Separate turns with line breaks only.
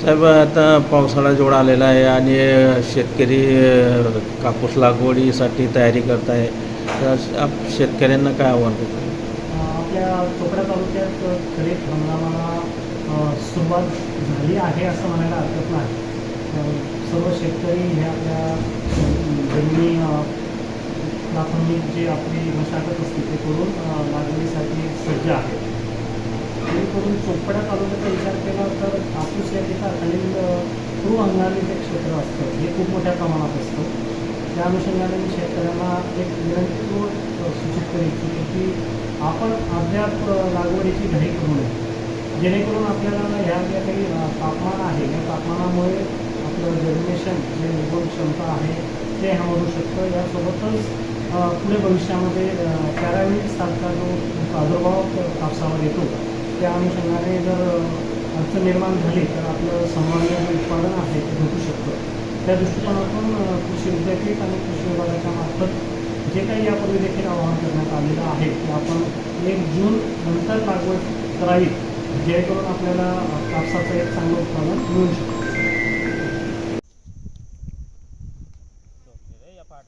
साहेब, आता पावसाळा जोड आलेला आहे आणि शेतकरी कापूस लागवडीसाठी तयारी करत आहे. तर शेतकऱ्यांना काय आव्हान करतो?
आपल्या चोपडा तालुक्यात खरीप हंगामाला सुरुवात झाली आहे असं म्हणायला हरकत नाही. सर्व शेतकरी हे आपल्या जमिनी प्राथमिक जे आपली मशागत असते ते करून लागवडीसाठी सज्ज आहे. जेणेकरून चोपडा तालुक्याचा विचार केला तर कापूस या पिकाखालील तृण हंगामी जे क्षेत्र असतं हे खूप मोठ्या प्रमाणात असतं. त्या अनुषंगाने मी शेतकऱ्यांना एक विनंती सूचित करेन की आपण अद्याप लागवडीची घाई करू नये, जेणेकरून आपल्याला ह्या ज्या काही तापमान आहे या तापमानामुळे आपलं जर्मिनेशन जे निघून क्षमता आहे ते हमरू शकतं. यासोबतच पुढे भविष्यामध्ये पॅराविट सारखा जो प्रादुर्भाव कापसावर येतो त्या अनुषंगाने जर अडचण निर्माण झाली तर आपलं संभाव्य जे उत्पादन आहे ते घटू शकतं. त्या दृष्टिकोनातून कृषी विद्यापीठ आणि कृषी विभागाच्या मार्फत जे काही यापूर्वी देखील आवाहन करण्यात आलेलं आहे की आपण 1 जून नंतर लागवड करावी, जेणेकरून आपल्याला कापसाचं एक चांगलं उत्पादन मिळू शकतं.
या पार्ट